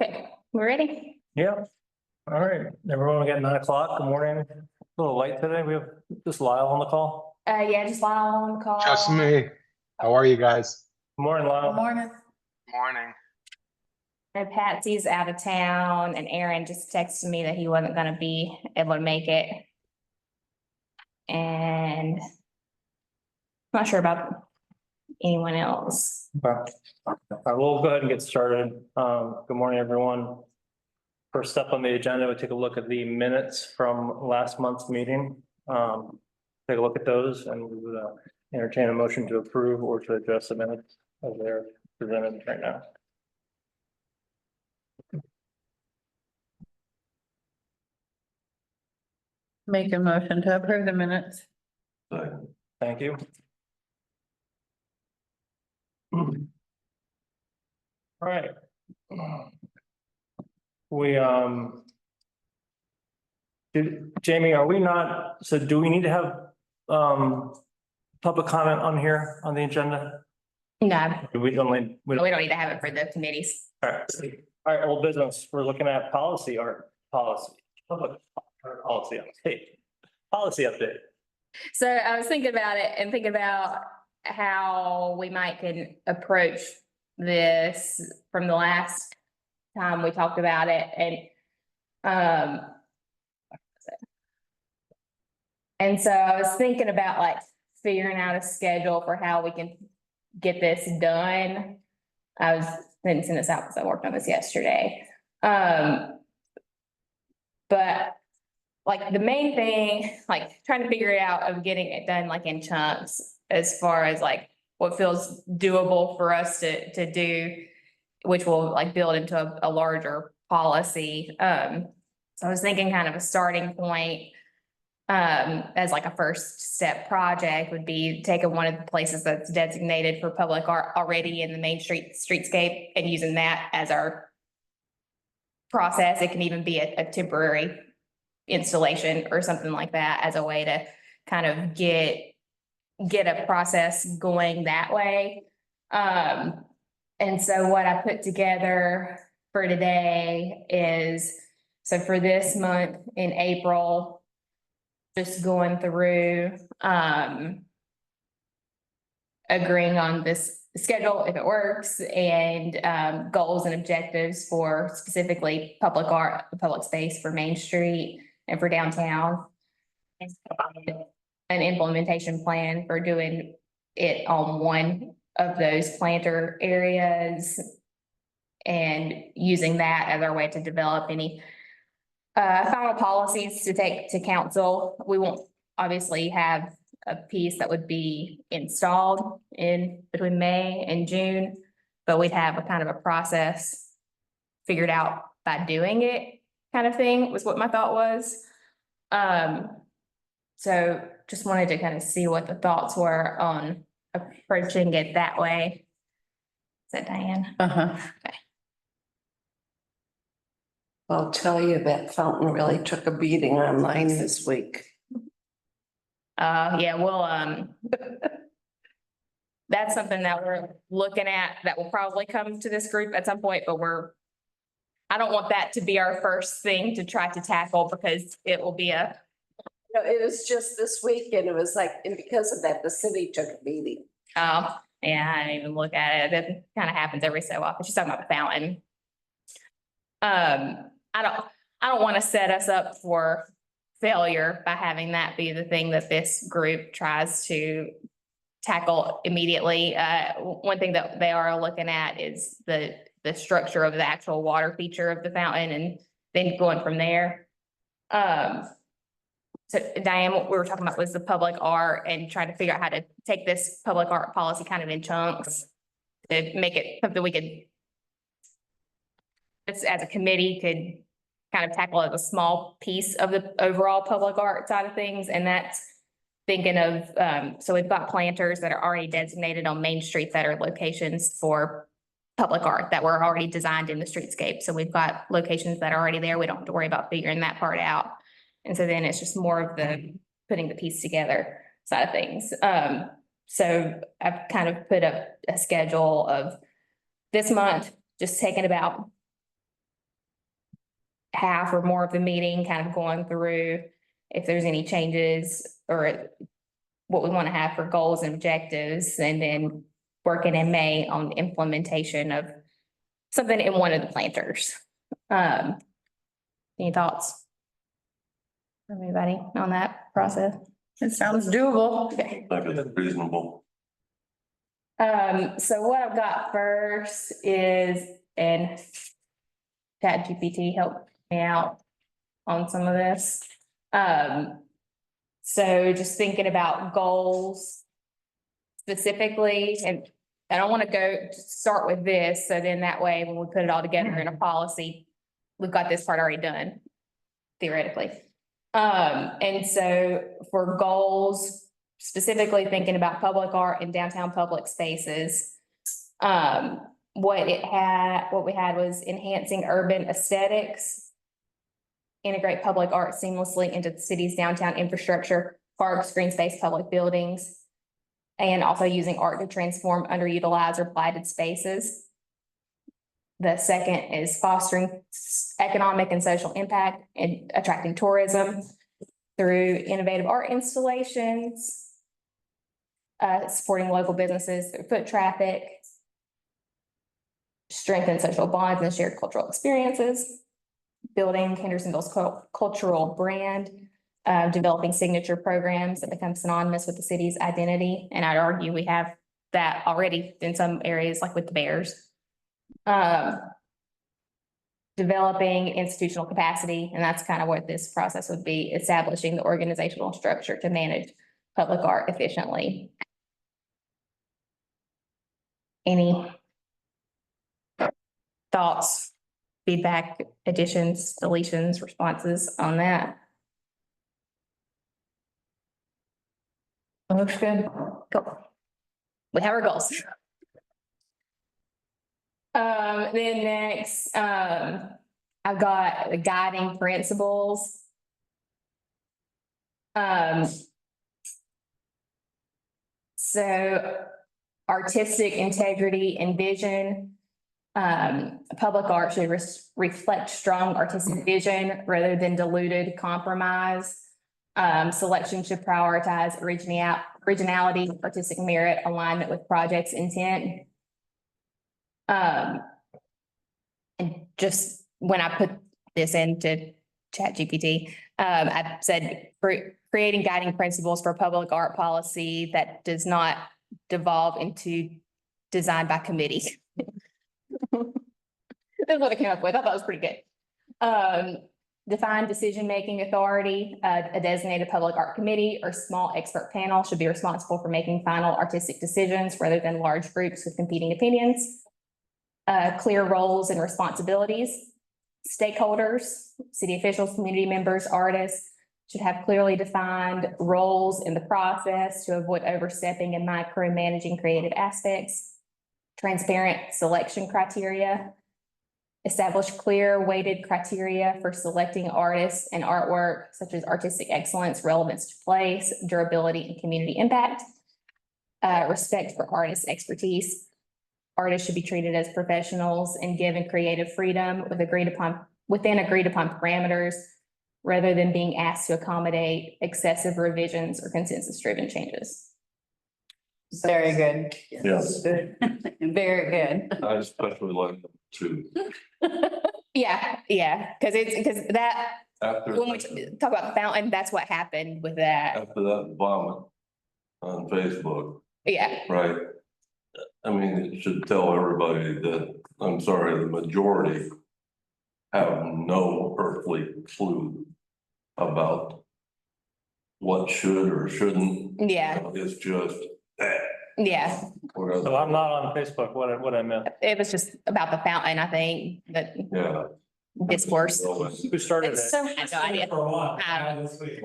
Okay, we're ready? Yeah. All right, everyone, we got 9 o'clock. Good morning. A little late today. We have just Lyle on the call. Yeah, just Lyle on the call. Just me. How are you guys? Good morning, Lyle. Morning. Morning. And Patsy's out of town and Aaron just texted me that he wasn't gonna be able to make it. And I'm not sure about anyone else. Okay. All right, we'll go ahead and get started. Good morning, everyone. First up on the agenda, we'll take a look at the minutes from last month's meeting. Take a look at those and we would entertain a motion to approve or to adjust the minutes as they're presented right now. Make a motion to approve the minutes. Thank you. All right. We, Jamie, are we not, so do we need to have, public comment on here on the agenda? No, We don't, we don't need to have it for the committees. all right, old business, we're looking at policy, public art policy update. Policy update. So I was thinking about it and thinking about how we might can approach this from the last time we talked about it and so I was thinking about like figuring out a schedule for how we can get this done. I didn't send this out because I worked on this yesterday. But like the main thing, like trying to figure it out of getting it done like in chunks as far as like what feels doable for us to do, which will like build into a larger policy. So I was thinking kind of a starting point as like a first step project would be taking one of the places that's designated for public art already in the main streetscape and using that as our process. It can even be a temporary installation or something like that as a way to kind of get a process going that way. And so what I put together for today is, so for this month in April, just going through, agreeing on this schedule if it works and, goals and objectives for specifically public art, public space for Main Street and for downtown. An implementation plan for doing it on one of those planter areas and using that as our way to develop any final policies to take to council. We won't obviously have a piece that would be installed in between May and June, but we'd have a kind of a process figured out by doing it kind of thing was what my thought was. So just wanted to kind of see what the thoughts were on approaching it that way. Is that Diane? Uh-huh. Okay. I'll tell you that fountain really took a beating online this week. Yeah, well, that's something that we're looking at that will probably come to this group at some point, but I don't want that to be our first thing to try to tackle because it will be No, it was just this week and it was like, and because of that, the city took a beating. yeah, I didn't even look at it. It kind of happens every so often. She's talking about the fountain. I don't want to set us up for failure by having that be the thing that this group tries to tackle immediately. One thing that they are looking at is the structure of the actual water feature of the fountain and then going from there. So Diane, what we were talking about was the public art and trying to figure out how to take this public art policy kind of in chunks to make it something we could, as a committee, could kind of tackle as a small piece of the overall public art side of things. And that's thinking of, so we've got planters that are already designated on Main Street that are locations for public art that were already designed in the streetscape. So we've got locations that are already there. We don't have to worry about figuring that part out. And so then it's just more of the putting the piece together side of things. So I've kind of put up a schedule of this month, just taking about half or more of the meeting, kind of going through if there's any changes or what we want to have for goals and objectives, and then working in May on implementation of something in one of the planters. Any thoughts? From anybody on that process? It sounds doable. Okay. I think it's reasonable. So what I've got first is, and ChatGPT helped me out on some of this. So just thinking about goals specifically, and I don't want to start with this, so then that way when we put it all together in a policy, we've got this part already done theoretically. And so for goals, specifically thinking about public art and downtown public spaces, what we had was enhancing urban aesthetics, integrate public art seamlessly into the city's downtown infrastructure, parks, green space, public buildings, and also using art to transform underutilized or blighted spaces. The second is fostering economic and social impact and attracting tourism through innovative art installations, supporting local businesses through foot traffic, strengthen social bonds and shared cultural experiences, building Hendersonville's cultural brand, developing signature programs that become synonymous with the city's identity. And I'd argue we have that already in some areas, like with the Bears. Developing institutional capacity, and that's kind of what this process would be, establishing the organizational structure to manage public art efficiently. Any thoughts, feedback, additions, deletions, responses on that? Looks good. Cool. We have our goals. Then next, I've got the guiding principles. So artistic integrity and vision. Public art should reflect strong artistic vision rather than diluted compromise. Selection should prioritize originality, artistic merit, alignment with project's intent. And just when I put this into ChatGPT, I said creating guiding principles for public art policy that does not devolve into design by committee. That's what I came up with. I thought it was pretty good. Define decision-making authority. A designated public art committee or small expert panel should be responsible for making final artistic decisions rather than large groups with competing opinions. Clear roles and responsibilities. Stakeholders, city officials, community members, artists should have clearly defined roles in the process to avoid overstepping and micromanaging creative aspects. Transparent selection criteria. Establish clear weighted criteria for selecting artists and artwork such as artistic excellence, relevance to place, durability, and community impact. Respect for artists' expertise. Artists should be treated as professionals and given creative freedom within agreed upon parameters, rather than being asked to accommodate excessive revisions or consensus-driven changes. Very good. Yes, Very good. I especially like them too. Yeah, because that, After, when we talk about the fountain, that's what happened with that. after that vomit on Facebook, Yeah, right? I mean, it should tell everybody that, I'm sorry, the majority have no earthly clue about what should or shouldn't. Yeah. It's just that. yeah. So I'm not on Facebook, what I meant. It was just about the fountain, I think, that Yeah. discourse. Who started It's it? so. I have no idea.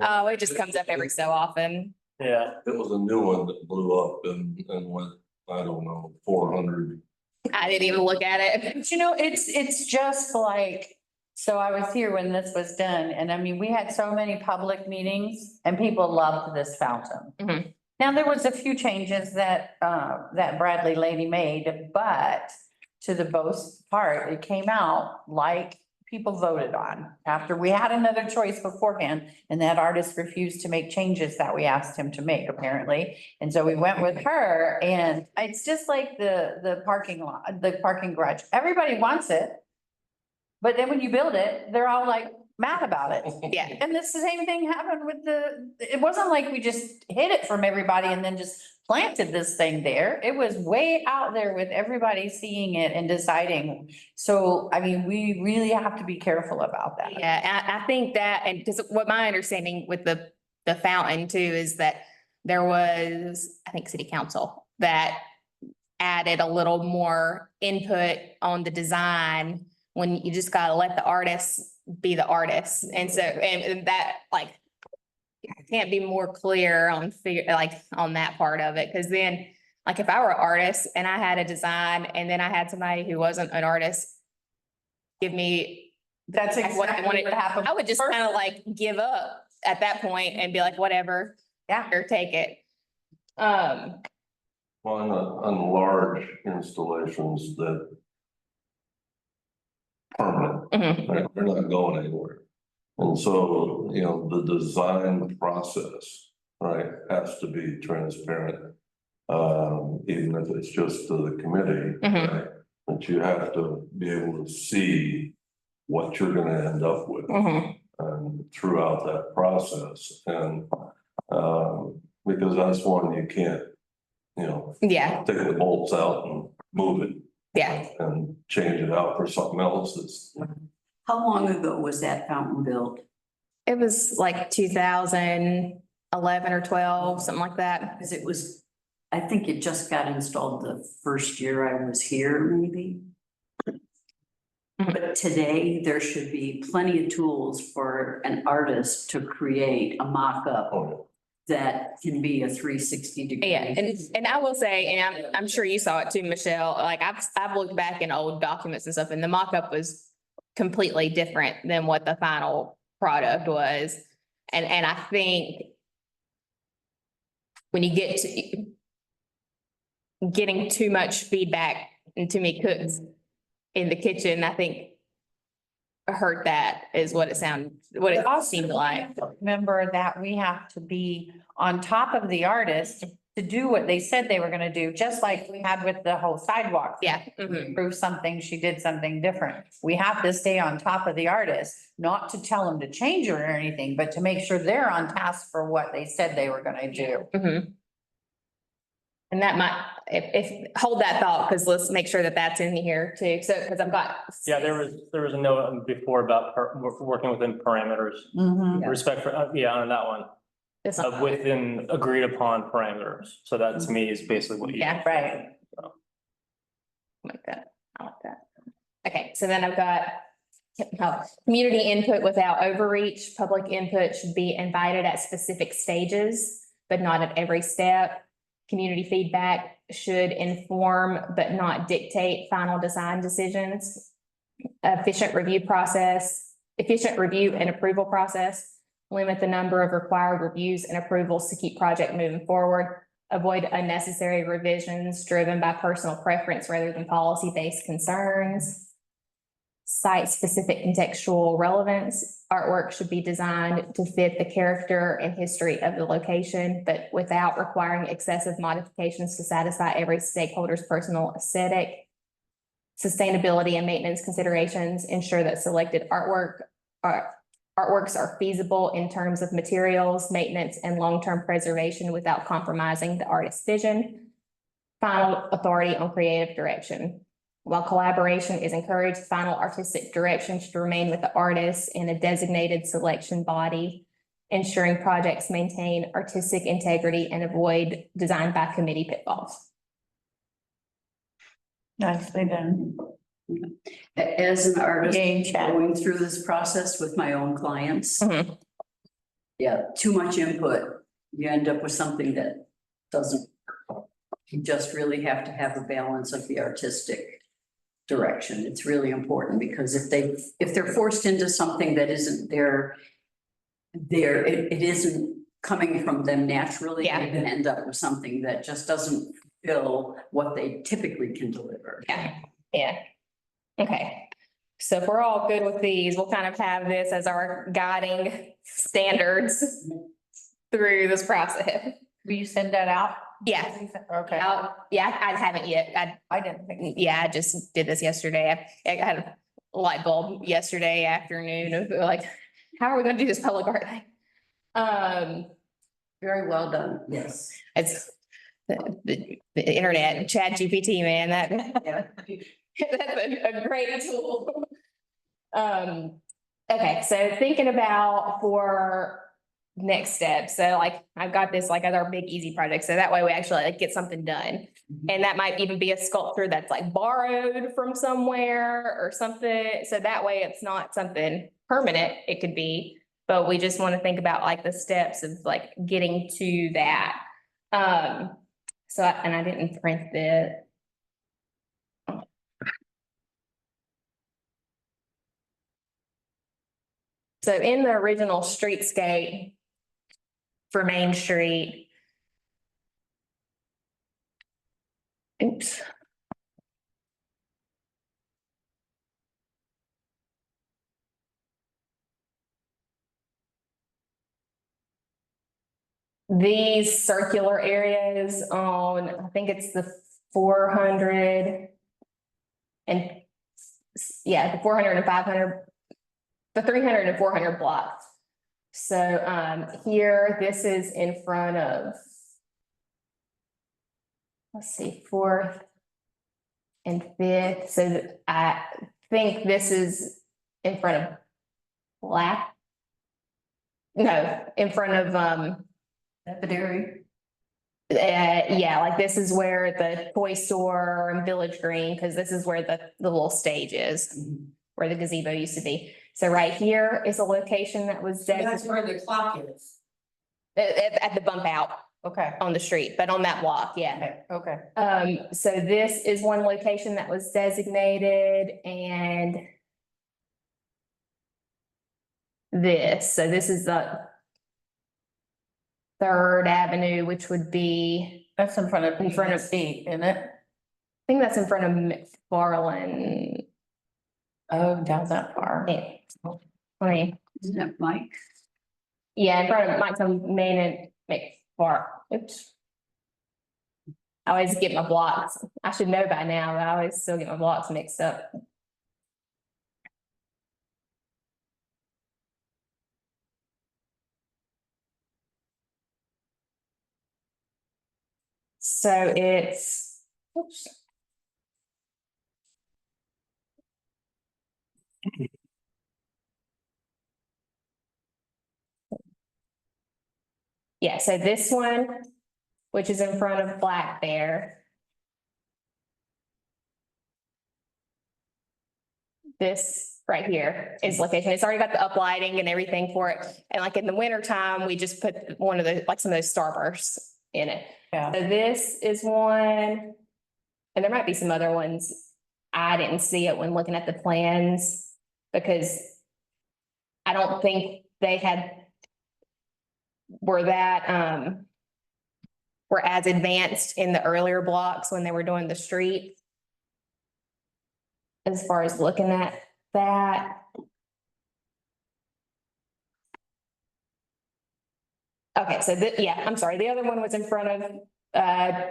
Oh, it just comes up every so often. Yeah, It was a new one that blew up and went, I don't know, 400. I didn't even look at it. But you know, it's just like, so I was here when this was done, and I mean, we had so many public meetings and people loved this fountain. Mhm. Now, there was a few changes that Bradley lady made, but to the most part, it came out like people voted on after we had another choice beforehand. And that artist refused to make changes that we asked him to make apparently. And so we went with her and it's just like the parking lot, the parking garage. Everybody wants it. But then when you build it, they're all like mad about it. Yeah, And the same thing happened with it wasn't like we just hid it from everybody and then just planted this thing there. It was way out there with everybody seeing it and deciding. So, I mean, we really have to be careful about that. yeah, I think that, and because what my understanding with the fountain too is that there was, I think, city council that added a little more input on the design when you just gotta let the artists be the artists. And so, and that like, I can't be more clear on on that part of it. Cause then, like, if I were an artist and I had a design and then I had somebody who wasn't an artist give me. That's what I exactly wanted, what happened. I would just kind of like give up at that point and be like, whatever, Yeah. or take it. Well, on large installations that permanent, Mhm. they're not going anywhere. And so, you know, the design process, right, has to be transparent. Even if it's just to the committee, Mhm. right? But you have to be able to see what you're gonna end up with. Mhm. Throughout that process and, because that's one you can't, you know, Yeah, take the bolts out and move it yeah. and change it out for something else that's. How long ago was that fountain built? It was like 2011 or 12, something like that. Because it was, I think it just got installed the first year I was here, maybe. But today, there should be plenty of tools for an artist to create a mock-up that can be a 360 degree. Yeah, and I will say, and I'm sure you saw it too, Michelle, like I've looked back in old documents and stuff, and the mock-up was completely different than what the final product was. And I think when you get to getting too much feedback and too many cooks in the kitchen, I think hurt that is what it seemed like. Remember that we have to be on top of the artist to do what they said they were gonna do, just like we had with the whole sidewalk. Yeah. Mhm. Prove something, she did something different. We have to stay on top of the artist, not to tell them to change it or anything, but to make sure they're on task for what they said they were gonna do. Mhm. And that might, if, hold that thought, because let's make sure that that's in here too. So, because I've got. Yeah, there was a note before about working within parameters, respect for, on that one, It's not- within agreed upon parameters. So that to me is basically what you. Yeah, right. Like that, I like that. Okay, so then I've got community input without overreach. Public input should be invited at specific stages, but not at every step. Community feedback should inform but not dictate final design decisions. Efficient review and approval process. Limit the number of required reviews and approvals to keep project moving forward. Avoid unnecessary revisions driven by personal preference rather than policy-based concerns. Site-specific contextual relevance. Artwork should be designed to fit the character and history of the location, but without requiring excessive modifications to satisfy every stakeholder's personal aesthetic. Sustainability and maintenance considerations ensure that selected artworks are feasible in terms of materials, maintenance, and long-term preservation without compromising the artist's vision. Final authority on creative direction. While collaboration is encouraged, final artistic direction should remain with the artist in a designated selection body, ensuring projects maintain artistic integrity and avoid design by committee pitfalls. Nicely done. As an artist, Game chat. going through this process with my own clients. Mhm. Yeah, too much input, you end up with something that doesn't. You just really have to have a balance of the artistic direction. It's really important because if they're forced into something that isn't it isn't coming from them naturally. Yeah. They can end up with something that just doesn't fill what they typically can deliver. Yeah, yeah. Okay. So if we're all good with these, we'll kind of have this as our guiding standards through this process. Will you send that out? Yeah. Okay, Yeah, I haven't yet. I didn't think. Yeah, I just did this yesterday. I had a light bulb yesterday afternoon of like, how are we gonna do this public art thing? Very well done, yes. It's the internet, Chat GPT, man, that, that's a great tool. Okay, so thinking about for next steps, so like, I've got this like other big easy project, so that way we actually like get something done. And that might even be a sculpture that's like borrowed from somewhere or something, so that way it's not something permanent, it could be. But we just want to think about like the steps of like getting to that. So, and I didn't print the. So in the original streetscape for Main Street. Oops. These circular areas on, I think it's the 400 and yeah, the 400 and 500, the 300 and 400 blocks. So here, this is in front of, let's see, 4th and 5th. So I think this is in front of Black. No, in front of Epidary. yeah, like this is where the toy store and Village Green, because this is where the little stage is, where the gazebo used to be. So right here is a location that was That's where the clock is. at the bump out Okay, on the street, but on that block, yeah. okay. So this is one location that was designated and so this is the 3rd Avenue, which would be, That's in front of. In front of- PNC, isn't it? I think that's in front of McFarland. Oh, down that far. Yeah. I mean, Isn't that Mike? yeah, in front of Mike's on Main and McFar, oops. I always get my blocks. I should know by now, but I always still get my blocks mixed up. So it's, oops. Yeah, so this one, which is in front of Black Bear. This right here is location. It's already got the uplighting and everything for it. And like in the winter time, we just put one of the, like some of those starbursts in it. Yeah. So this is one, and there might be some other ones. I didn't see it when looking at the plans because I don't think they were as advanced in the earlier blocks when they were doing the street. As far as looking at that. Okay, so yeah, I'm sorry. The other one was in front of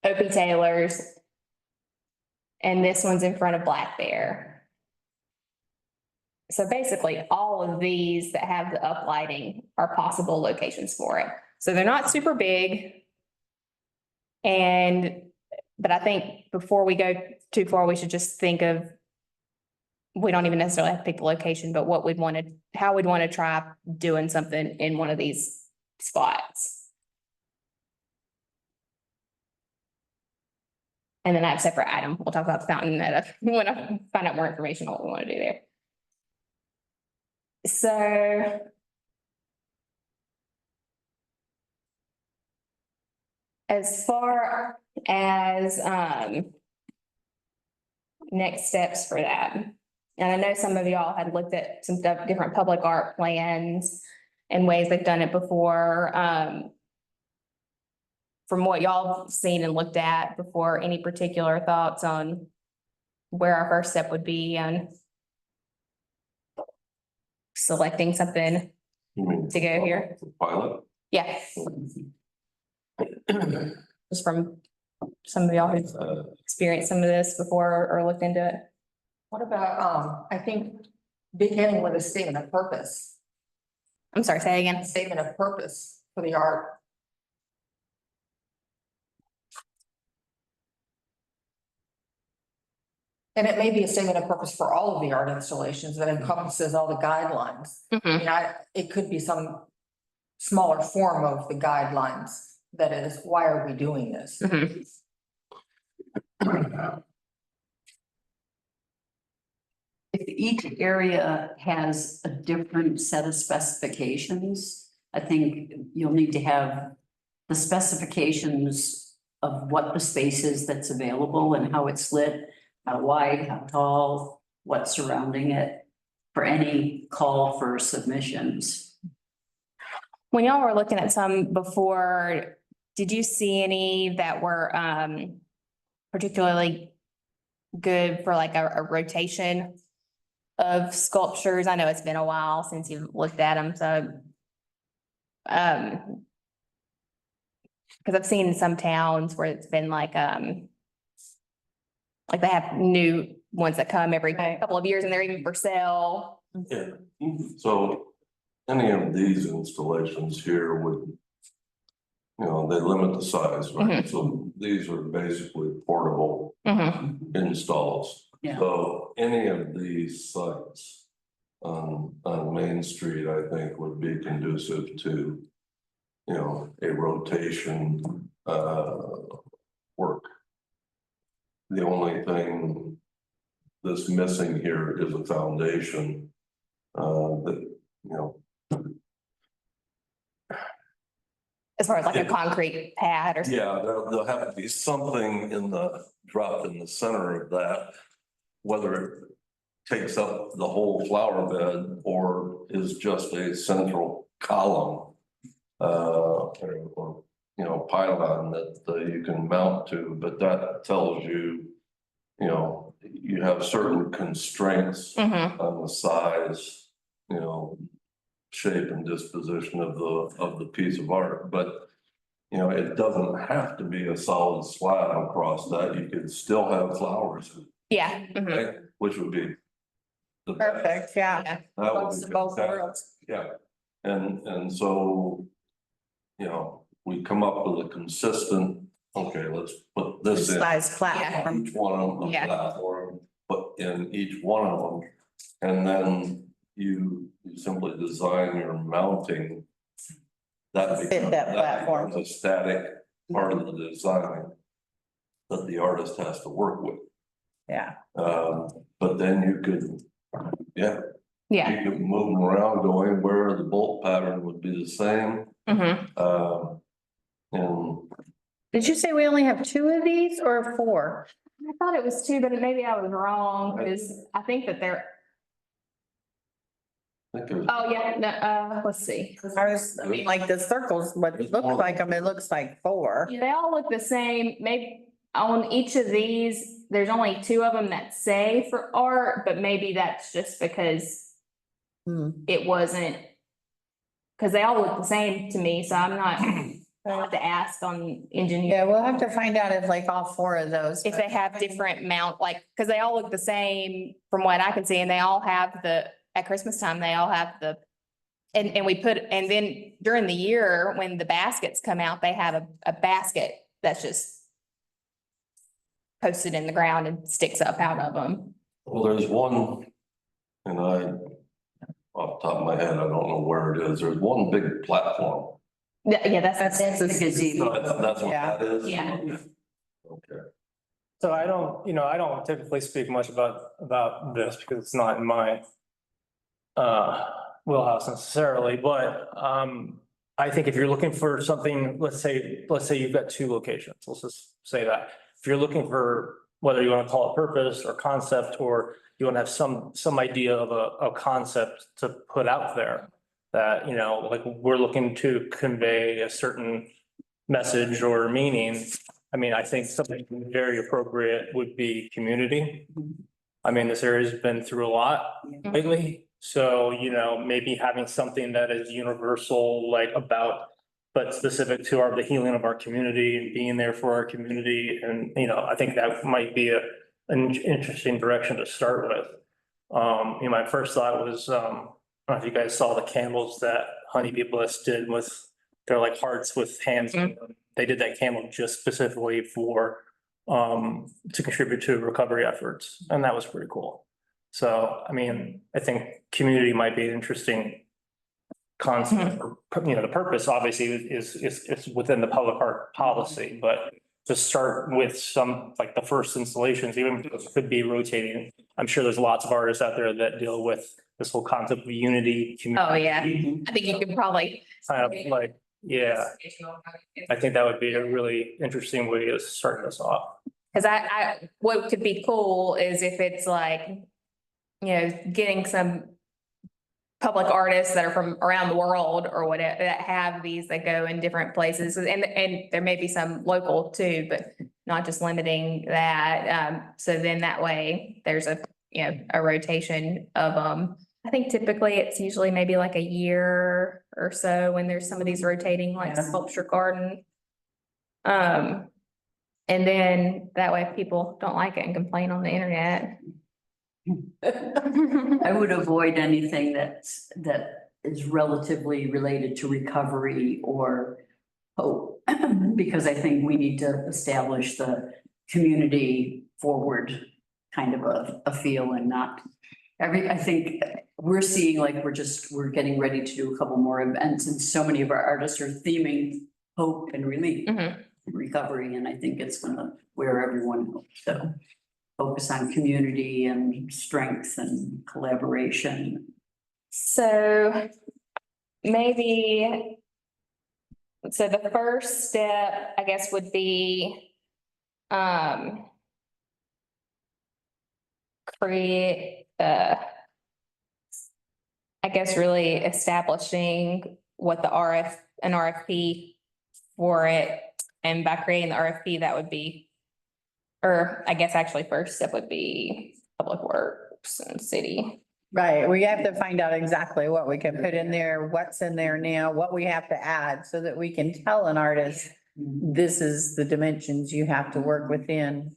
Opie Taylor's. And this one's in front of Black Bear. So basically, all of these that have the uplighting are possible locations for it. So they're not super big. But I think before we go too far, we should just think of, we don't even necessarily have to pick the location, but what we'd want to, how we'd want to try doing something in one of these spots. And then I have a separate item. We'll talk about the fountain when I find out more information on what we want to do there. So. As far as next steps for that. And I know some of y'all had looked at some different public art plans and ways they've done it before. From what y'all have seen and looked at before, any particular thoughts on where our first step would be and selecting something You mean, to go here. Pilot? Yeah, just from some of y'all who've experienced some of this before or looked into it. What about, I think beginning with a statement of purpose, I'm sorry, say again. a statement of purpose for the art. And it may be a statement of purpose for all of the art installations that encompasses all the guidelines. I Mhm. mean, it could be some smaller form of the guidelines that is, why are we doing this? Mhm. If each area has a different set of specifications, I think you'll need to have the specifications of what the space is that's available and how it's lit, how wide, how tall, what's surrounding it for any call for submissions. When y'all were looking at some before, did you see any that were particularly good for like a rotation of sculptures? I know it's been a while since you've looked at them, so because I've seen some towns where it's been like they have new ones that come every couple of years and they're even for sale. Yeah, so any of these installations here would, you know, they limit the size, right? So these are basically portable Mhm. installs. Yeah. So any of these sites on Main Street, I think would be conducive to, you know, a rotation, work. The only thing that's missing here is a foundation, that, you know, As far as like a Yeah. concrete pad or. yeah, there'll have to be something in the, drop in the center of that. Whether it takes up the whole flower bed or is just a central column. Or, you know, pylon that you can mount to, but that tells you, you know, you have certain constraints Mhm. on the size, you know, shape and disposition of the piece of art, but you know, it doesn't have to be a solid slab across that. You could still have flowers, Yeah. Mhm. right? Which would be the best. Perfect, yeah. Yeah. That would Both be both fantastic. worlds. Yeah, and so, you know, we come up with a consistent, okay, let's put this in. Size platform. Each one of them, a Yeah. platform, put in each one of them. And then you simply design your mounting. That Fit that platform. becomes a static part of the design that the artist has to work with. Yeah. But then you could, yeah, Yeah. you could move them around going where the bolt pattern would be the same. Mhm. And Did you say we only have 2 of these or 4? I thought it was two, but maybe I was wrong, because I think that they're, I think it was. oh, yeah, no, let's see. I mean, like the circles, what it looks like them, it looks like 4. They all look the same, maybe on each of these, there's only two of them that say for art, but maybe that's just because Hmm. it wasn't. Cause they all look the same to me, so I'm not, I'll have to ask on engineer. Yeah, we'll have to find out if like all 4 of those. If they have different mount, like, cause they all look the same from what I can see, and they all have at Christmas time, they all have and we put, and then during the year, when the baskets come out, they have a basket that's just posted in the ground and sticks up out of them. Well, there's one, and off the top of my head, I don't know where it is. There's one big platform. Yeah, That's The gazebo. That's what Yeah. that is? Yeah. Okay. So I don't, you know, I don't typically speak much about this because it's not in my wheelhouse necessarily, but I think if you're looking for something, let's say you've got 2 locations, let's just say that. If you're looking for whether you want to call it purpose or concept, or you want to have some idea of a concept to put out there that, you know, like we're looking to convey a certain message or meaning. I mean, I think something very appropriate would be community. I mean, this area's been through a lot lately, So, maybe having something that is universal, like about, but specific to the healing of our community and being there for our community. And, I think that might be an interesting direction to start with. My first thought was, I don't know if you guys saw the candles that Honeybee Bliss did with, they're like hearts with hands. They did that candle just specifically for, to contribute to recovery efforts, and that was pretty cool. So, I think community might be an interesting concept, or, the purpose obviously is within the public art policy, but to start with some, like the first installations, even if it could be rotating. I'm sure there's lots of artists out there that deal with this whole concept of unity. Oh, yeah. Mhm. I think you could probably. Kind of like, yeah, I think that would be a really interesting way to start this off. Cause what could be cool is if it's like, getting some public artists that are from around the world or whatever, that have these that go in different places. And there may be some local too, but not just limiting that. So then that way there's a rotation of, I think typically it's usually maybe like a year or so when there's some of these rotating like Yeah. sculpture garden. And then that way if people don't like it and complain on the internet. I would avoid anything that is relatively related to recovery or hope. Because I think we need to establish the community forward kind of a feel and not I think we're seeing like we're getting ready to do a couple more events and so many of our artists are theming hope and relief, Mhm. recovery, and I think it's gonna wear everyone out. So focus on community and strength and collaboration. So maybe, so the first step, I guess, would be, create, I guess really establishing what an RFP for it. And by creating the RFP, that would be, or I guess actually first step would be Public Works and city. Right, we have to find out exactly what we can put in there, what's in there now, what we have to add, so that we can tell an artist, this is the dimensions you have to work within.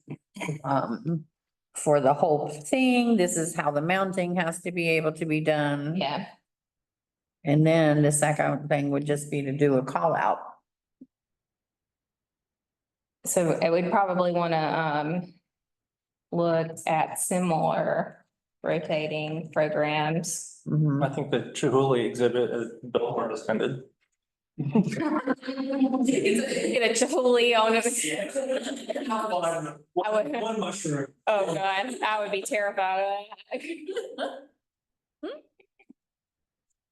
For the whole thing, this is how the mounting has to be able to be done. Yeah. And then the second thing would just be to do a call out. So I would probably wanna, look at similar rotating programs. I think the Chihuly exhibit at Billboard is ended. Get a Chihuly on it. I would- One mushroom. Oh, God, I would be terrified of that.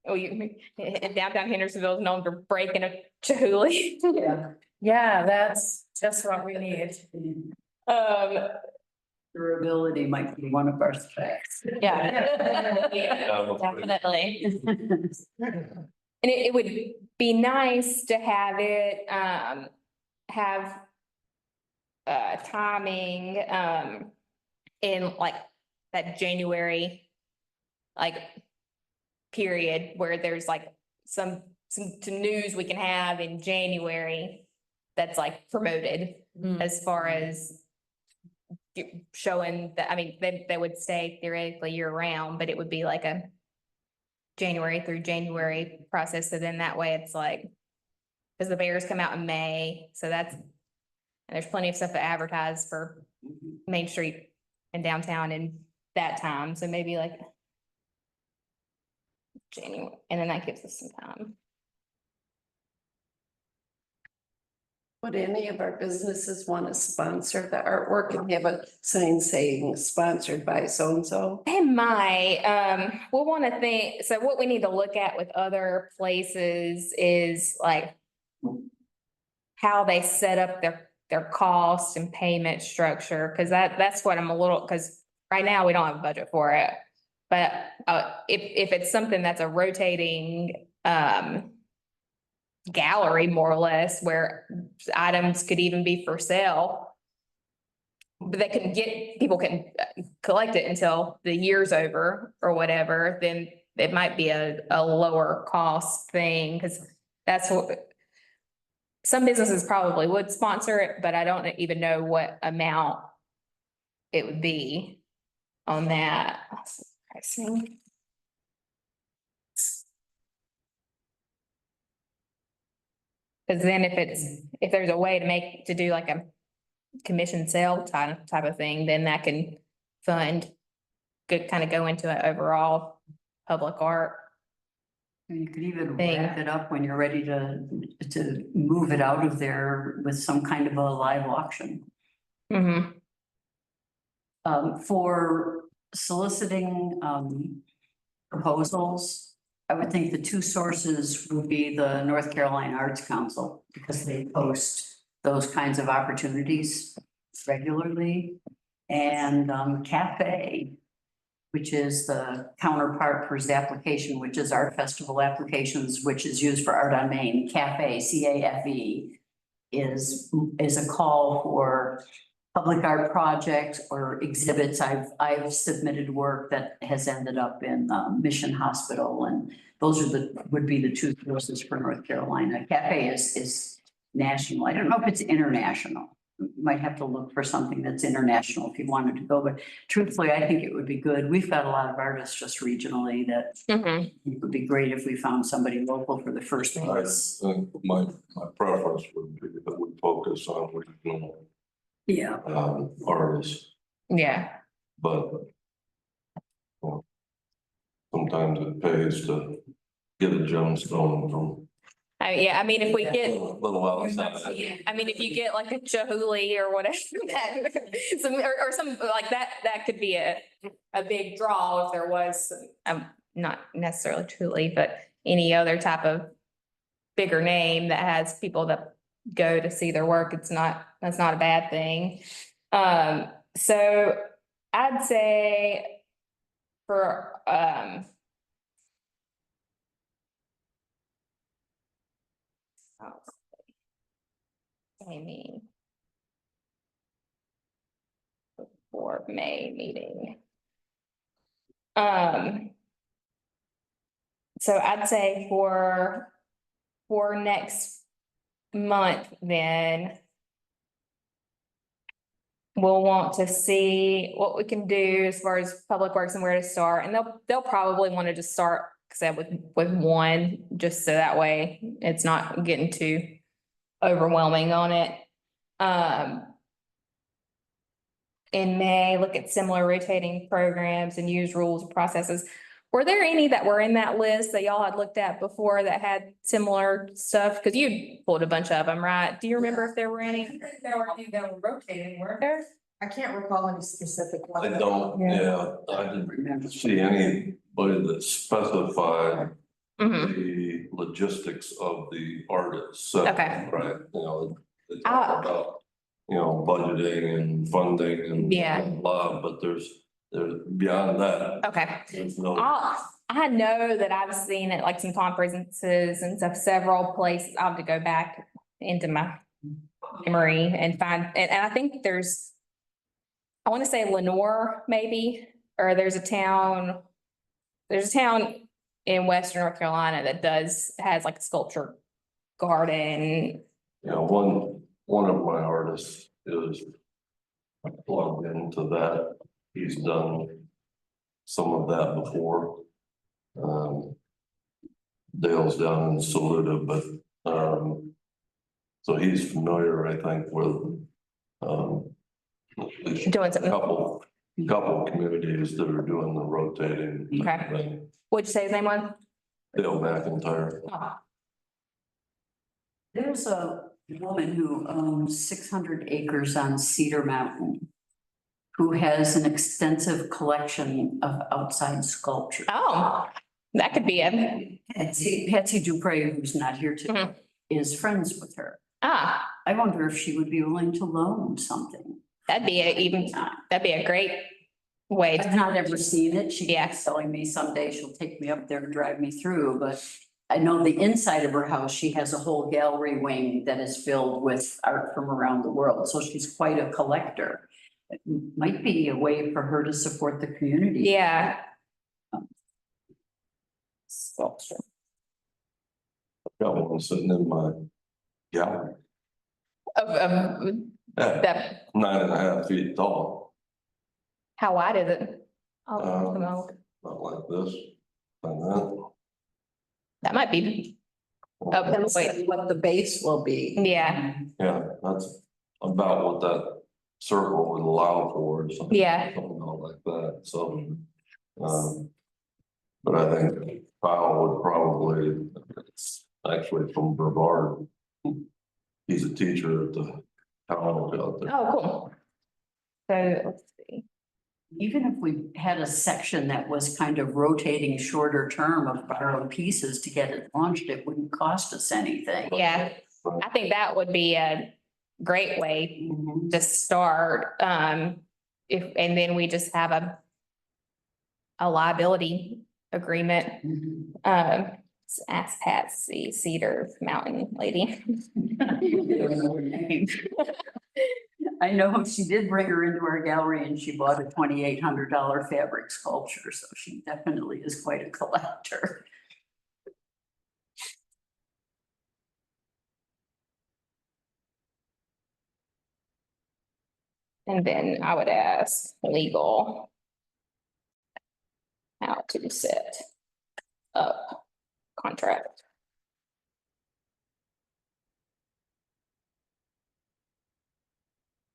Oh, downtown Hendersonville is known for breaking a Chihuly. Yeah, that's just what we need. Durability might be one of our specs. Yeah. Definitely. And it would be nice to have it, have timing, in like that January, like, period where there's like some news we can have in January that's like promoted as far as showing that, they would stay theoretically year round, but it would be like a January through January process. So then that way it's like, because the Bears come out in May, so and there's plenty of stuff to advertise for Main Street and downtown in that time. So maybe like January, and then that gives us some time. Would any of our businesses want to sponsor the artwork and have a sign saying sponsored by so-and-so? They might, we'll want to think, so what we need to look at with other places is like how they set up their cost and payment structure, because that's what I'm a little, because right now we don't have a budget for it. But if it's something that's a rotating gallery, more or less, where items could even be for sale, but people can collect it until the year's over or whatever, then it might be a lower cost thing, because that's what some businesses probably would sponsor it, but I don't even know what amount it would be on that. Pricing. Cause then if there's a way to do like a commission sale type of thing, then that can fund, could kind of go into an overall public art. And you could even Thing. wrap it up when you're ready to move it out of there with some kind of a live auction. Mm-hmm. For soliciting, proposals, I would think the two sources would be the North Carolina Arts Council, because they post those kinds of opportunities regularly. And, Cafe, which is the counterpart for Zapplication, which is Art Festival Applications, which is used for Art on Main. Cafe, CAFE, is a call for public art projects or exhibits. I've submitted work that has ended up in Mission Hospital, and those are would be the two sources for North Carolina. Cafe is national. I don't know if it's international. Might have to look for something that's international if you wanted to go, but truthfully, I think it would be good. We've got a lot of artists just regionally that Mm-hmm. it would be great if we found somebody local for the first I place. think my preference would be that we focus on regional, Yeah. artists, Yeah. but well, sometimes it pays to get a gemstone from Yeah, I mean, if we a get, little outside. I mean, if you get like a Chihuly or whatever, or some like that, that could be a big draw if there was, not necessarily Chihuly, but any other type of bigger name that has people that go to see their work. That's not a bad thing. So I'd say for, Amy. For May meeting. So I'd say for next month, then we'll want to see what we can do as far as Public Works and where to start, and they'll probably want to just start, except with one, just so that way it's not getting too overwhelming on it. In May, look at similar rotating programs and use rules and processes. Were there any that were in that list that y'all had looked at before that had similar stuff? Because you pulled a bunch of them, right? Do you remember if there were any? There were any that were rotating, weren't there? I can't recall any specific I ones. don't, yeah, I didn't see anybody that specified Mhm. the logistics of the artist. So, Okay. right, they talk about, budgeting and funding and Yeah. blah, but there's beyond that, Okay. there's no. I know that I've seen it like some conferences and stuff, several places. I'll have to go back into my memory and find, and I think I want to say Lenore maybe, or there's a town in Western North Carolina that has like a sculpture garden. One of my artists is plugged into that. He's done some of that before. Dale's down in Saluda, but, so he's familiar, I think, with, at least Doing a something. couple communities that are doing the rotating Okay. thing. What'd you say his name was? Dale McIntyre. Oh, There's a woman who owns 600 acres on Cedar Mountain, who has an extensive collection of outside sculpture. Oh, that could be it. Patsy Dupre, who's not here today, Mhm. is friends with her. Ah, I wonder if she would be willing to loan something. that'd be a great way I've to, not ever seen it. She Yeah. keeps telling me someday she'll take me up there and drive me through, but I know the inside of her house, she has a whole gallery wing that is filled with art from around the world. So she's quite a collector. It might be a way for her to support the community. yeah. sculpture. Got one sitting in my gallery, Of, yeah, that, 9.5 feet tall, how wide is it? Oh, Um, no, not like this. And that might be, oh, Depends wait, on what the base will be. yeah, yeah, that's about what that circle would allow for, or something. Yeah. Something like that, so. But I think Kyle would probably, it's actually from Brevard. He's a teacher at the college out there. oh, cool. So, let's see, Even if we had a section that was kind of rotating shorter term of borrowed pieces to get it launched, it wouldn't cost us anything. yeah, I think that would be a great way to start, if, and then we just have a liability agreement. Ask Patsy Cedar Mountain lady. I know she did bring her into our gallery and she bought a $2,800 fabric sculpture, so she definitely is quite a collector. And then I would ask legal how to set up contract.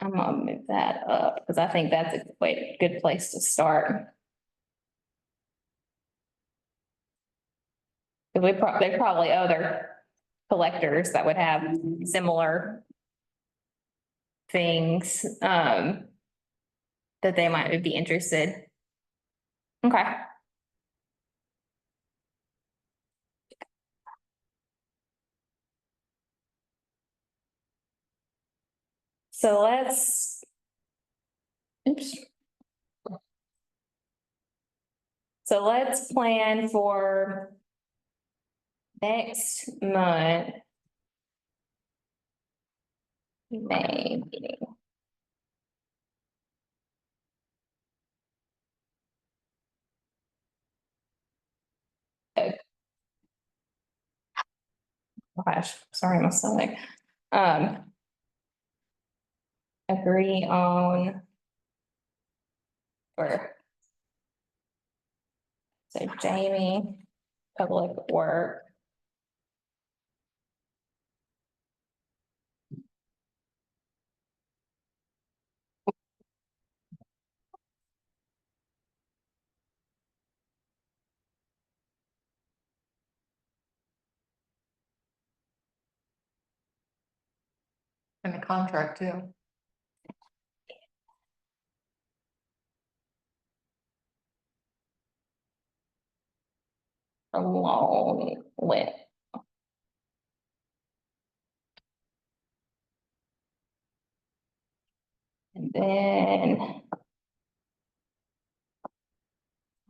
I'm gonna move that up because I think that's a good place to start. There's probably other collectors that would have similar things, that they might be interested. Okay. So let's. Oops. So let's plan for next month. May meeting. Gosh, sorry, my stomach. Agree on. Or. So Jamie, Public Work. And the contract too. Along with. And then.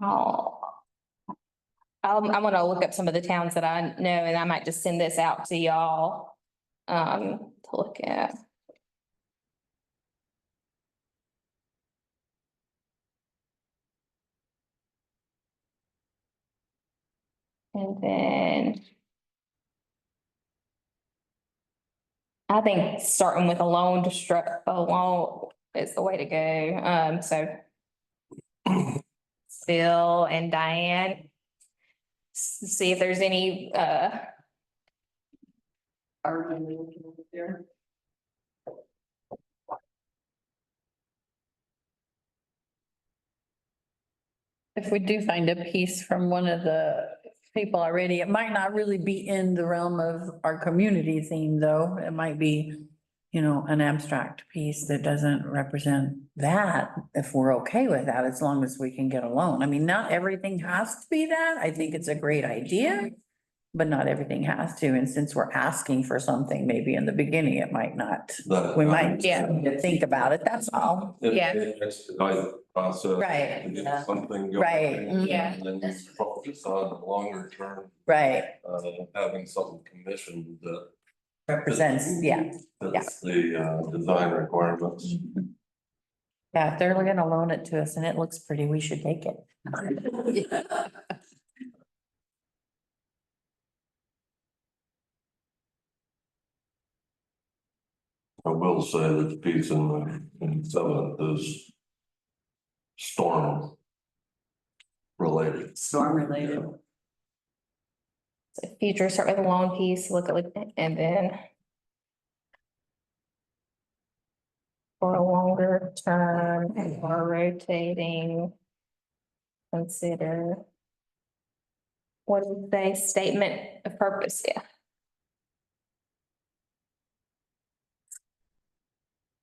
I'm gonna look up some of the towns that I know and I might just send this out to y'all. To look at. And then. I think starting with a loan is the way to go. So. Phil and Diane. See if there's any, There. If we do find a piece from one of the people already, it might not really be in the realm of our community theme, though. It might be, you know, an abstract piece that doesn't represent that, if we're okay with that, as long as we can get a loan. I mean, not everything has to be that. I think it's a great idea, but not everything has to. And since we're asking for something, maybe in the beginning, it might not. We might need to think about it, that's all. Yeah. Expedite process. Right. To get something going. Right. Yeah. And then focus on the longer term, Right, having something commissioned that. represents, yeah. That's the design requirements. Yeah, if they're gonna loan it to us and it looks pretty, we should take it. will say that the piece in Seventh is storm related. Storm related. So future, start with the loan piece, look at, and then for a longer term and for rotating, consider what is the statement of purpose? Yeah.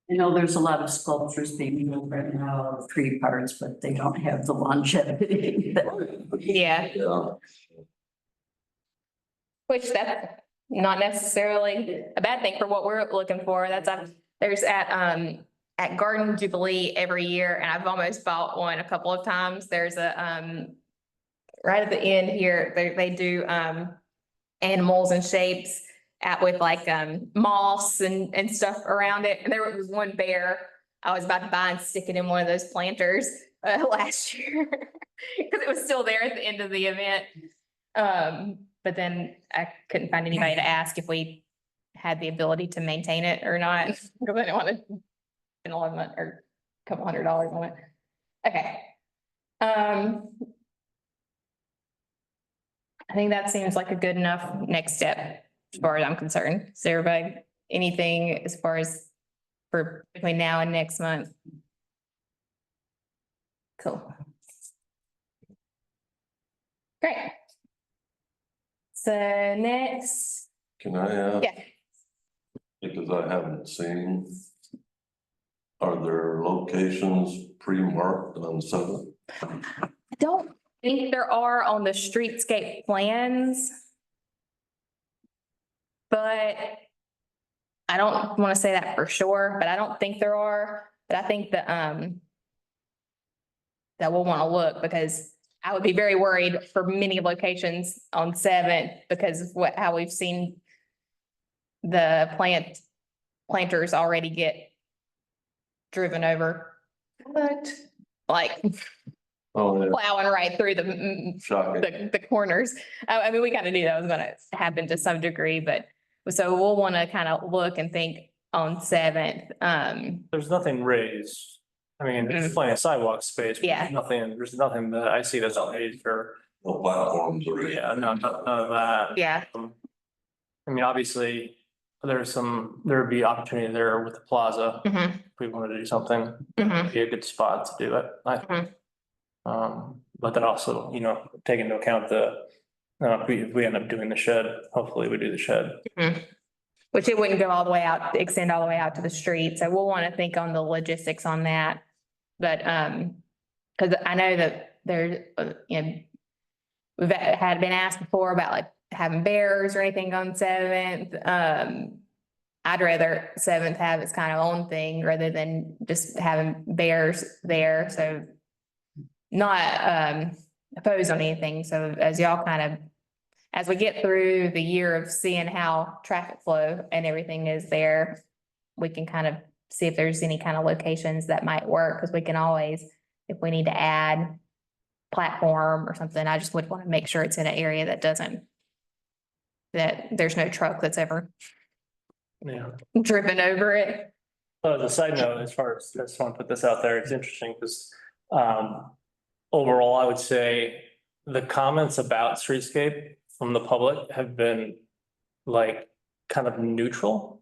You know, there's a lot of sculptures being built right now, of tree parts, but they don't have the longevity. Yeah, Yeah, which that's not necessarily a bad thing for what we're looking for. That's there's at Garden Jubilee every year, and I've almost bought one a couple of times. There's a right at the end here, they do animals and shapes with like moss and stuff around it. And there was one bear I was about to buy and stick it in one of those planters last year because it was still there at the end of the event. But then I couldn't find anybody to ask if we had the ability to maintain it or not, because I didn't want to spend or a couple $100 on it. Okay. I think that seems like a good enough next step as far as I'm concerned. Is everybody, anything as far as for between now and next month? Cool. Great. So next, can I ask? yeah, Because I haven't seen. Are there locations pre-marked on Seventh? I don't think there are on the streetscape plans. But I don't want to say that for sure, but I don't think there are, but I think that that we'll want to look because I would be very worried for many locations on Seventh because of how we've seen the planters already get driven over. But like Oh, yeah, plowing right through the shocking. the corners. I mean, we kind of knew that was gonna happen to some degree, but so we'll want to kind of look and think on Seventh. There's nothing raised. I mean, there's plenty of sidewalk space. but Yeah. There's nothing that I see that's raised or, No platforms or. yeah, none of that. Yeah, I mean, obviously, there would be opportunity there with the plaza. mhm, If we wanted to do something, mhm, it'd be a good spot to do it. Mhm. But then also, take into account if we end up doing the shed, hopefully we do the shed. which it wouldn't go all the way out, extend all the way out to the street. So we'll want to think on the logistics on that. But, because I know that there, we've had been asked before about like having bears or anything on Seventh. I'd rather Seventh have its kind of own thing rather than just having bears there. So not opposed on anything. So as y'all as we get through the year of seeing how traffic flow and everything is there, we can kind of see if there's any kind of locations that might work, because we can always, if we need to add platform or something, I just would want to make sure it's in an area that there's no truck that's ever Yeah. driven over it. As a side note, I just want to put this out there, it's interesting because overall, I would say the comments about streetscape from the public have been like kind of neutral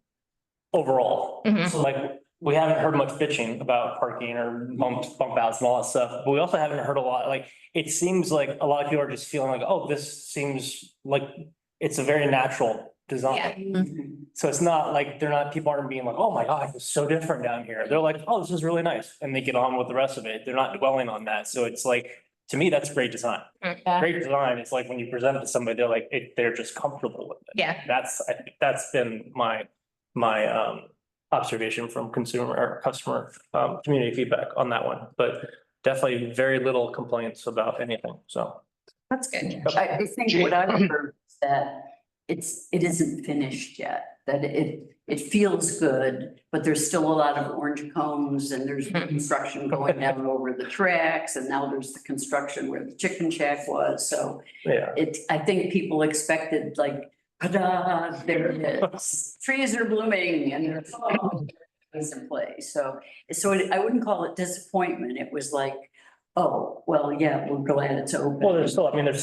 overall. Mhm. So like, we haven't heard much bitching about parking or bump outs and all that stuff, but we also haven't heard a lot, like, it seems like a lot of people are just feeling like, oh, this seems like it's a very natural design. So it's not like people aren't being like, oh my God, it's so different down here. They're like, oh, this is really nice. And they get on with the rest of it. They're not dwelling on that. So it's like, to me, that's great design. Yeah. Great design. It's like when you present it to somebody, they're like, they're just comfortable with it. Yeah. I think that's been my observation from consumer or customer community feedback on that one. But definitely very little complaints about anything. So. That's good. I think what I've heard is that it isn't finished yet, that it feels good, but there's still a lot of orange cones and there's construction going down over the tracks, and now there's the construction where the chicken shack was, so Yeah. I think people expected like, ta-da, there it is, trees are blooming and is in place. So I wouldn't call it disappointment. It was like, oh, well, yeah, we're glad it's open. Well, there's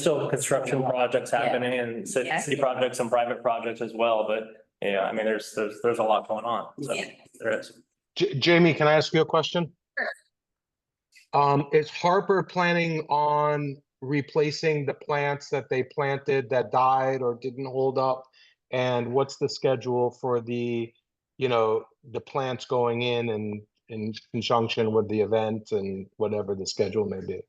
still construction projects happening and Yeah. city projects and private projects as well, but yeah, I mean, there's a lot going on. So Yeah. there is. Jamie, can I ask you a question? Sure. Is Harper planning on replacing the plants that they planted that died or didn't hold up? And what's the schedule for the plants going in conjunction with the event and whatever the schedule may be?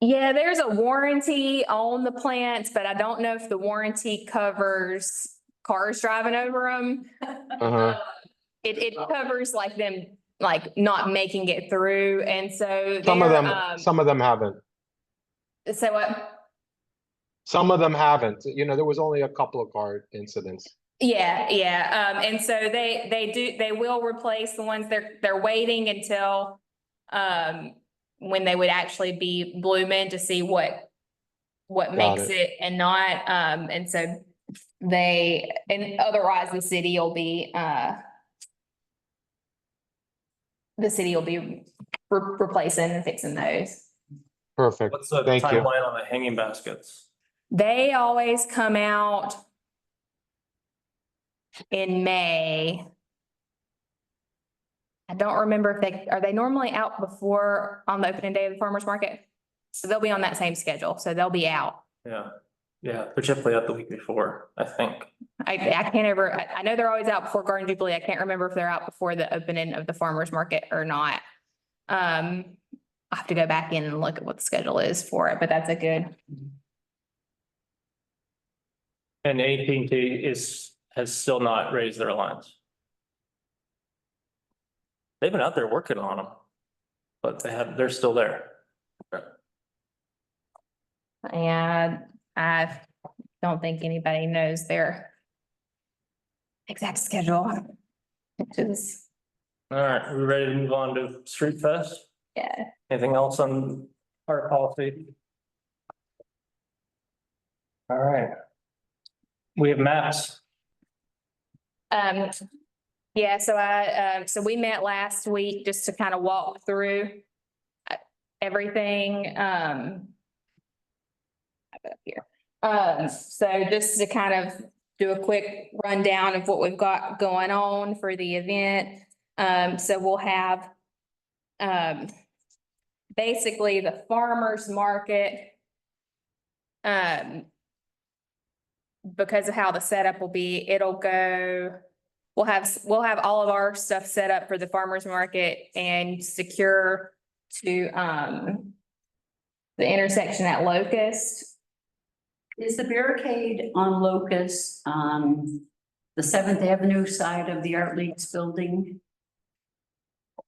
Yeah, there's a warranty on the plants, but I don't know if the warranty covers cars driving over them. Uh-huh. It covers like them, like not making it through, and so. Some of they're, them haven't. So what? Some of them haven't. There was only a couple of car incidents. Yeah, and so they will replace the ones they're waiting until, when they would actually be blooming to see what makes it and not, and so and otherwise the city will be, replacing and fixing those. Perfect. What's the Thank you. timeline on the hanging baskets? They always come out in May. I don't remember if are they normally out before on the opening day of the farmer's market? So they'll be on that same schedule, so they'll be out. Yeah, they're typically out the week before, I think. I can't ever, I know they're always out before Garden Jubilee. I can't remember if they're out before the opening of the farmer's market or not. I have to go back in and look at what the schedule is for it, but that's a good. And AT&T has still not raised their lines. They've been out there working on them, but they're still there. And I don't think anybody knows their exact schedule. Which is, All right, we ready to move on to Street Fest? yeah. Anything else on our policy? All right. We have maps. Yeah, so we met last week just to kind of walk through everything, up here. So just to kind of do a quick rundown of what we've got going on for the event. So we'll have, basically the farmer's market. Because of how the setup will be, we'll have all of our stuff set up for the farmer's market and secure to, the intersection at Locust. Is the barricade on Locust on the 7th Avenue side of the Art League's building?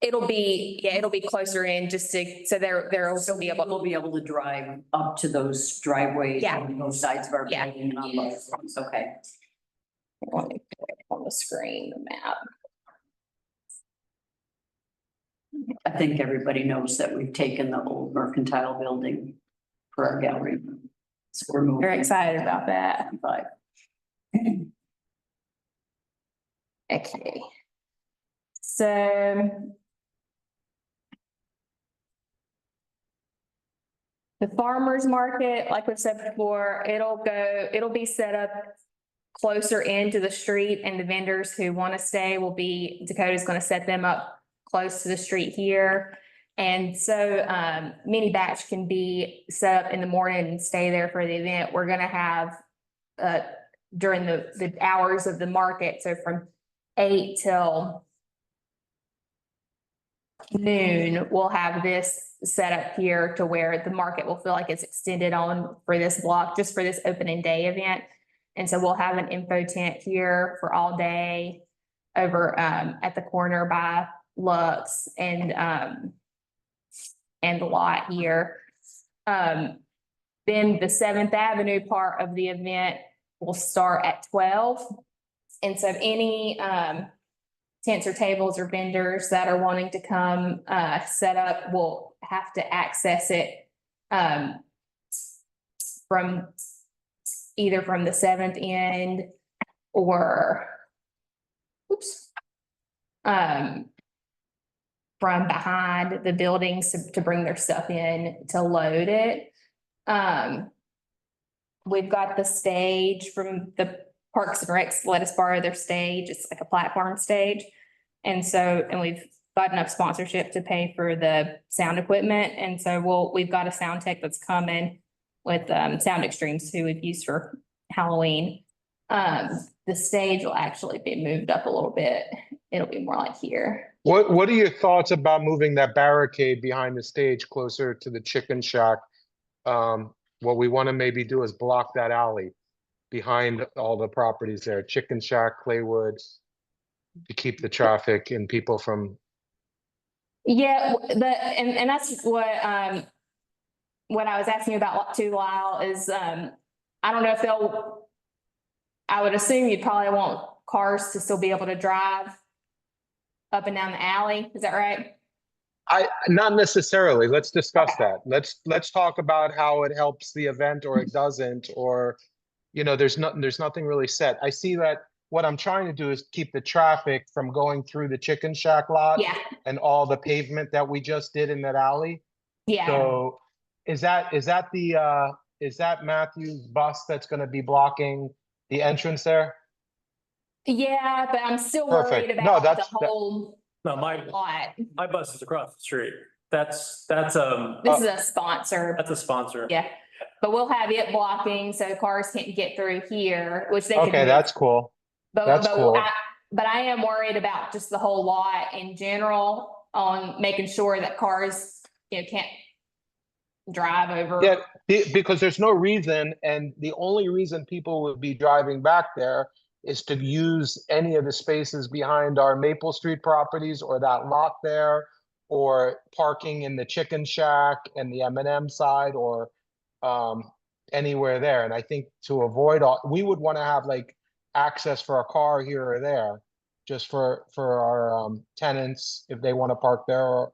It'll be closer in just so they'll still be able. We'll be able to drive up to those driveways Yeah. on both sides of our Yeah. building and on those ones, okay. Let me put it on the screen, the map. I think everybody knows that we've taken the old mercantile building for our gallery. So we're moving. Very excited about that. But Okay. So. The farmer's market, like we've said before, it'll be set up closer into the street, and the vendors who want to stay Dakota's going to set them up close to the street here. And so mini batch can be set up in the morning and stay there for the event. We're going to have during the hours of the market, so from 8 till noon, we'll have this set up here to where the market will feel like it's extended on for this block, just for this opening day event. And so we'll have an info tent here for all day over at the corner by Lux and the lot here. Then the 7th Avenue part of the event will start at 12. And so any tents or tables or vendors that are wanting to come set up will have to access it from either from the 7th end or from behind the buildings to bring their stuff in to load it. We've got the stage from the Parks and Recs let us borrow their stage. It's like a platform stage. And we've got enough sponsorship to pay for the sound equipment. And so we've got a sound tech that's coming with Sound Extremes, who we've used for Halloween. The stage will actually be moved up a little bit. It'll be more like here. What are your thoughts about moving that barricade behind the stage closer to the chicken shack? What we want to maybe do is block that alley behind all the properties there, Chicken Shack, Claywood, to keep the traffic and people from, Yeah, and that's what I was asking you about too, Lyle, is, I don't know if I would assume you'd probably want cars to still be able to drive up and down the alley. Is that right? not necessarily. Let's discuss that. Let's talk about how it helps the event or it doesn't, or, there's nothing really set. I see that what I'm trying to do is keep the traffic from going through the Chicken Shack lot Yeah, and all the pavement that we just did in that alley. yeah. So is that Matthew's bus that's gonna be blocking the entrance there? Yeah, but I'm still worried Perfect. No, about the that's- whole No, my lot. bus is across the street. That's This is a sponsor. a sponsor. Yeah, but we'll have it blocking so cars can't get through here, which they could. Okay, move. that's cool. that's cool. But I am worried about just the whole lot in general on making sure that cars, can't drive over. Yeah, because there's no reason, and the only reason people would be driving back there is to use any of the spaces behind our Maple Street properties or that lot there, or parking in the Chicken Shack and the M&M side, or anywhere there. And I think to avoid we would want to have like access for a car here or there, just for our tenants if they want to park there,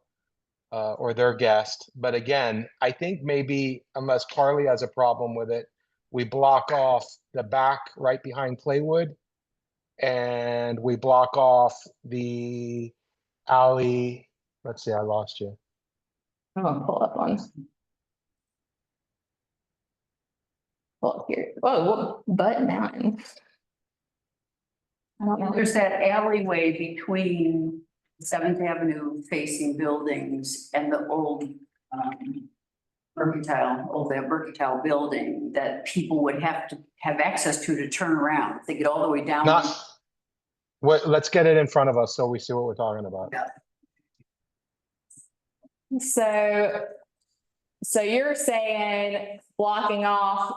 or their guest. But again, I think maybe unless Carly has a problem with it, we block off the back right behind Claywood. And we block off the alley. Let's see, I lost you. I'm gonna pull up on. Pull up here. Whoa, Button Mountain. I don't know. There's that alleyway between Seventh Avenue facing buildings and the old that Mercantile building that people would have to have access to turn around. If they get all the way down. Let's get it in front of us so we see what we're talking about. So you're saying blocking off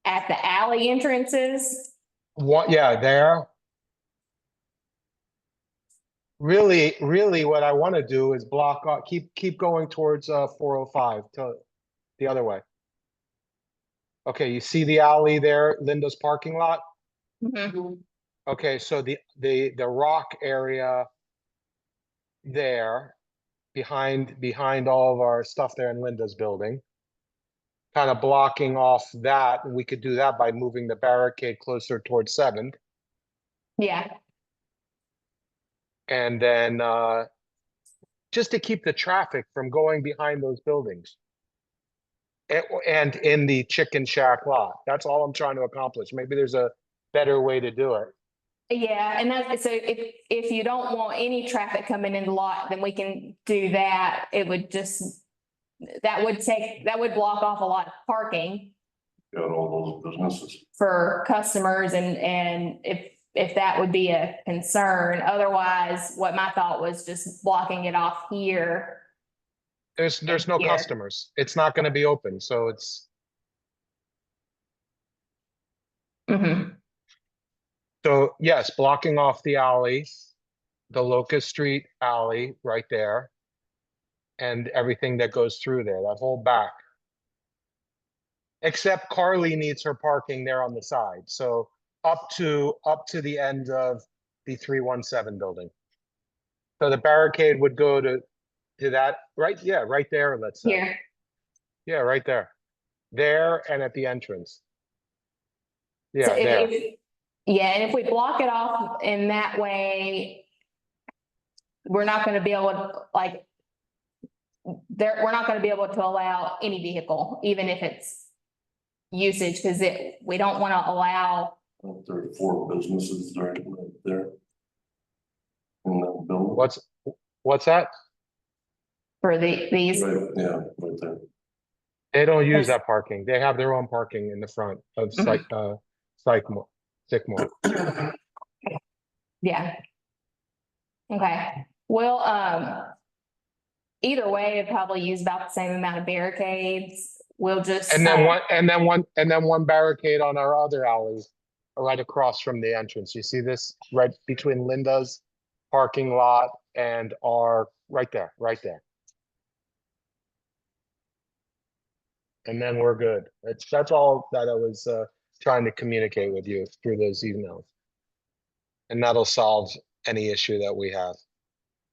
at the alley entrances? Yeah, there. Really, what I want to do is block off, keep going towards 405 to the other way. Okay, you see the alley there, Linda's parking lot? Mhm. Okay, so the rock area there, behind all of our stuff there in Linda's building, kind of blocking off that, and we could do that by moving the barricade closer towards 7th. Yeah, And then just to keep the traffic from going behind those buildings. And in the Chicken Shack lot. That's all I'm trying to accomplish. Maybe there's a better way to do it. yeah, and so if you don't want any traffic coming in the lot, then we can do that. It would that would block off a lot of parking Got all those businesses. for customers, and if that would be a concern. Otherwise, what my thought was just blocking it off here. There's no Here. customers. It's not gonna be open, so it's, Mhm. so yes, blocking off the alley, the Locust Street alley right there. And everything that goes through there, that whole back. Except Carly needs her parking there on the side, so up to the end of the 317 building. So the barricade would go to that, right? Yeah, right there, let's say. Here, Yeah, right there. There and at the entrance. so Yeah, there. and if we block it off in that way. we're not gonna be able to, like, we're not gonna be able to allow any vehicle, even if it's usage, because we don't want to allow, There are 4 businesses right there. In the building. What's that? for these. Right, yeah, right there. They don't use Yes. that parking. They have their own parking in the front of Sycamore. Yeah. Okay, well, either way, it probably use about the same amount of barricades. We'll just. And then one barricade on our other alley, right across from the entrance. You see this right between Linda's parking lot and our, right there. And then we're good. That's all that I was trying to communicate with you through those emails. And that'll solve any issue that we have.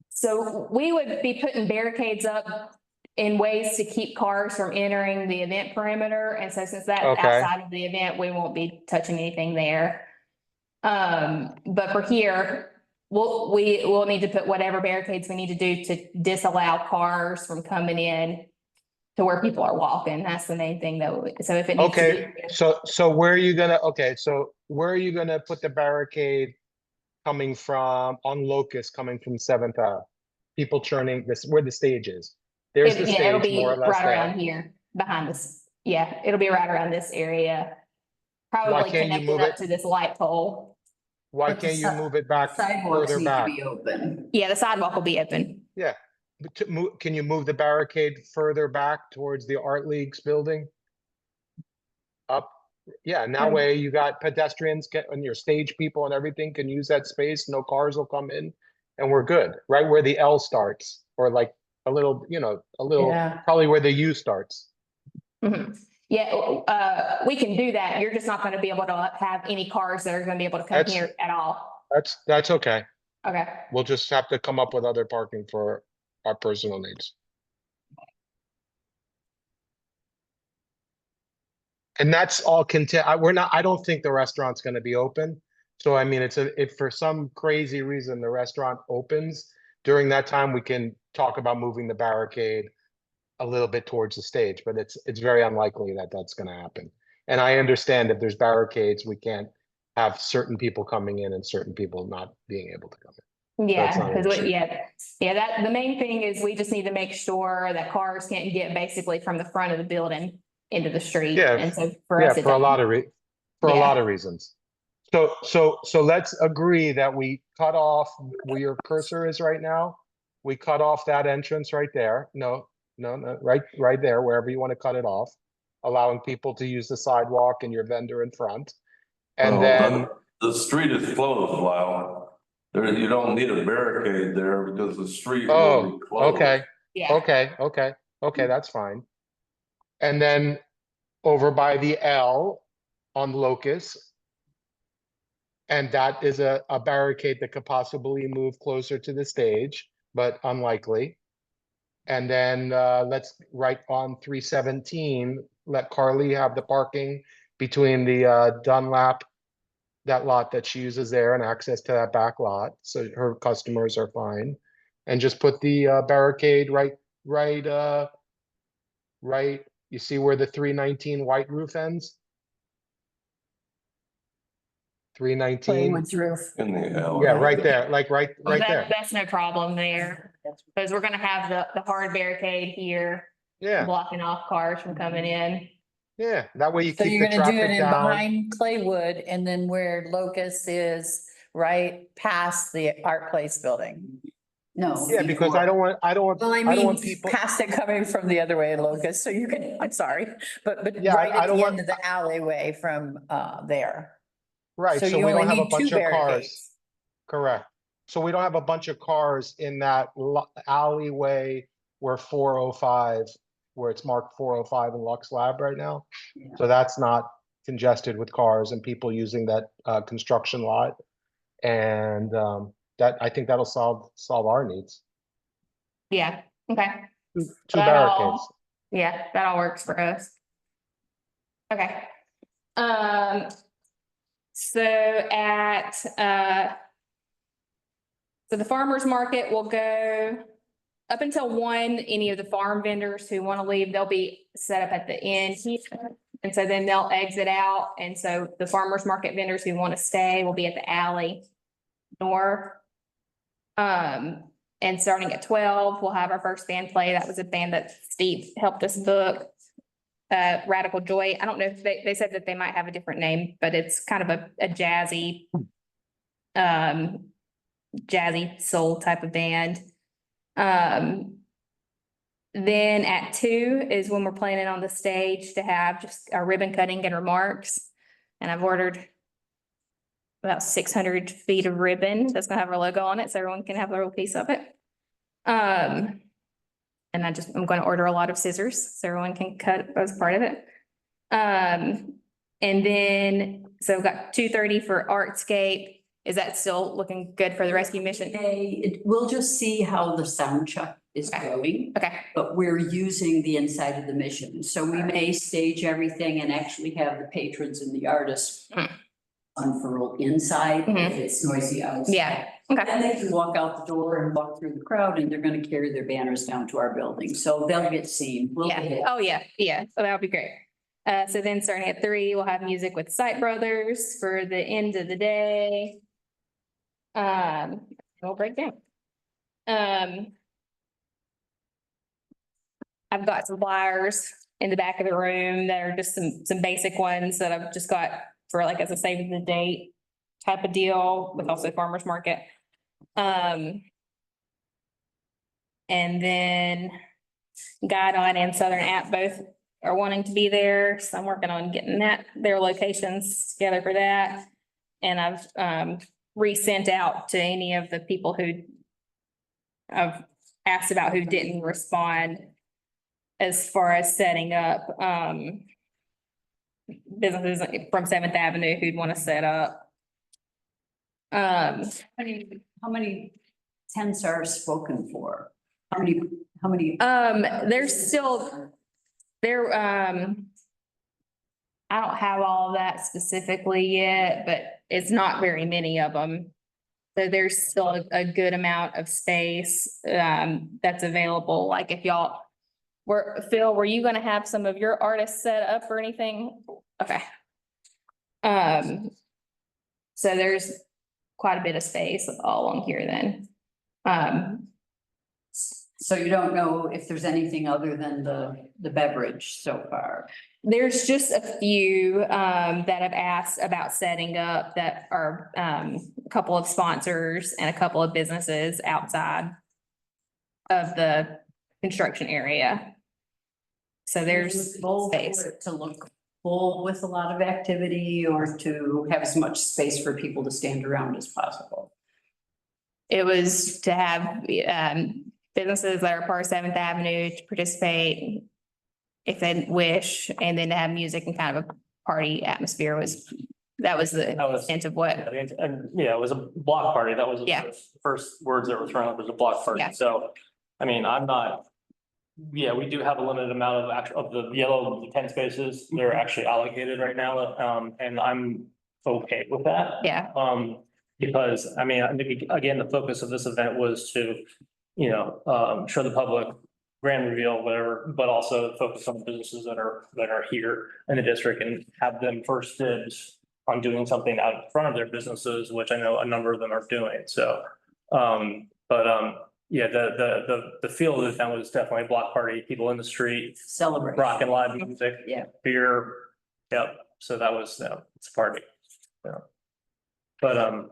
So we would be putting barricades up in ways to keep cars from entering the event perimeter. And so since that's Okay. outside of the event, we won't be touching anything there. But for here, we'll need to put whatever barricades we need to do to disallow cars from coming in to where people are walking. That's the main thing though. So if it needs to Okay, be. so where are you gonna put the barricade coming from, on Locust, coming from 7th Ave? People turning this, where the stage is. There's the Yeah, it'll stage, be more or less right around there. here, behind this. Yeah, it'll be right around this area. Why Probably can't you connected move up it? to this light pole. Why But the can't you si- move it back Sidewalks further need to back? be open. Yeah, the sidewalk will be open. Yeah, but can you move the barricade further back towards the Art League's building? Up, yeah, and that Hmm. way you got pedestrians and your stage people and everything can use that space, no cars will come in. And we're good, right where the L starts, or like a little, Yeah. probably where the U starts. Mhm. Yeah, we can do that. You're just not gonna be able to have any cars that are gonna be able to come That's- here at all. That's okay. Okay, We'll just have to come up with other parking for our personal needs. And that's all I don't think the restaurant's gonna be open. So I mean, if for some crazy reason the restaurant opens, during that time, we can talk about moving the barricade a little bit towards the stage, but it's very unlikely that that's gonna happen. And I understand if there's barricades, we can't have certain people coming in and certain people not being able to come in. yeah, not an because issue. that, the main thing is we just need to make sure that cars can't get basically from the front of the building into the street. Yeah, And so for Yeah, us, it for a lot doesn't. of for a Yeah. lot of reasons. So let's agree that we cut off where your cursor is right now. We cut off that entrance right there. No, right there, wherever you want to cut it off, allowing people to use the sidewalk and your vendor in front. And Well, then, The street is closed, Lyle. You don't need a barricade there because the street will oh, be closed. okay, Yeah, okay, that's fine. And then over by the L on Locust. And that is a barricade that could possibly move closer to the stage, but unlikely. And then let's right on 317, let Carly have the parking between the Dunlap, that lot that she uses there, and access to that back lot, so her customers are fine. And just put the barricade right, you see where the 319 white roof ends? 319. Playwood's roof. In the alley. Yeah, right there, like right there. that's no problem there. Because we're gonna have the hard barricade here, Yeah, blocking off cars from coming in. yeah. That way you So keep you're the gonna do it traffic in down. behind Claywood and then where Locust is right past the Art Place building. No. Yeah, because I don't want Well, I don't mean, want people, past it coming from the other way in Locust, so you can, I'm sorry, but Yeah, right I at don't the want- end of the alleyway from there. right, So so you we don't only have a need two bunch of cars. barricades. Correct. So we don't have a bunch of cars in that alleyway where 405, where it's marked 405 in Lux Lab right now. Yeah. So that's not congested with cars and people using that construction lot. And that, I think that'll solve our needs. Yeah, okay. Two That all- barricades. Yeah, that all works for us. Okay. So at So the farmer's market will go up until 1, any of the farm vendors who want to leave, they'll be set up at the end here. And so then they'll exit out. And so the farmer's market vendors who want to stay will be at the alley north. And starting at 12, we'll have our first band play. That was a band that Steve helped us book. Radical Joy. I don't know if they said that they might have a different name, but it's kind of a jazzy, jazzy soul type of band. Then at 2 is when we're planning on the stage to have just our ribbon cutting and remarks. And I've ordered about 600 feet of ribbon that's gonna have our logo on it, so everyone can have a little piece of it. And I'm gonna order a lot of scissors, so everyone can cut as part of it. And then, so we've got 2:30 for Artscape. Is that still looking good for the rescue mission? We'll just see how the sound check is Okay. going, Okay, but we're using the inside of the mission. So we may stage everything and actually have the patrons and the artists unfurl inside if it's noisy outside. yeah, okay. And they can walk out the door and walk through the crowd, and they're gonna carry their banners down to our building. So they'll get seen. We'll get Yeah, it. oh, yeah, so that would be great. So then starting at 3, we'll have music with Sight Brothers for the end of the day. We'll break down. I've got some flyers in the back of the room that are just some basic ones that I've just got for like as a save the date type of deal with also farmer's market. And then Guidon and Southern App both are wanting to be there, so I'm working on getting their locations together for that. And I've resent out to any of the people who I've asked about who didn't respond as far as setting up businesses from 7th Avenue who'd want to set up. How many tents are spoken for? How many? There's still, I don't have all of that specifically yet, but it's not very many of them. So there's still a good amount of space, that's available. Like if y'all Phil, were you gonna have some of your artists set up or anything? Okay. So there's quite a bit of space all along here then. So you don't know if there's anything other than the beverage so far? There's just a few that have asked about setting up that are a couple of sponsors and a couple of businesses outside of the construction area. So there's Goal for space. it to look full with a lot of activity, or to have as much space for people to stand around as possible? It was to have businesses that are part of 7th Avenue to participate if they wish, and then to have music and kind of a party atmosphere that was the That was- intent of what. And yeah, it was a block party. That was Yeah. the first words that were thrown up was a block party. Yeah. So, I mean, we do have a limited amount of the yellow 10 spaces. They're actually allocated right now. And I'm okay with that. Yeah, Because, I mean, I think, again, the focus of this event was to, show the public grand reveal, whatever, but also focus on the businesses that are here in the district and have them first dibs on doing something out in front of their businesses, which I know a number of them are doing. So, yeah, the feel of the event was definitely a block party, people in the street, Celebrate. rock and live music. Yeah. Beer, yep, so that was, it's a party. Yeah. But,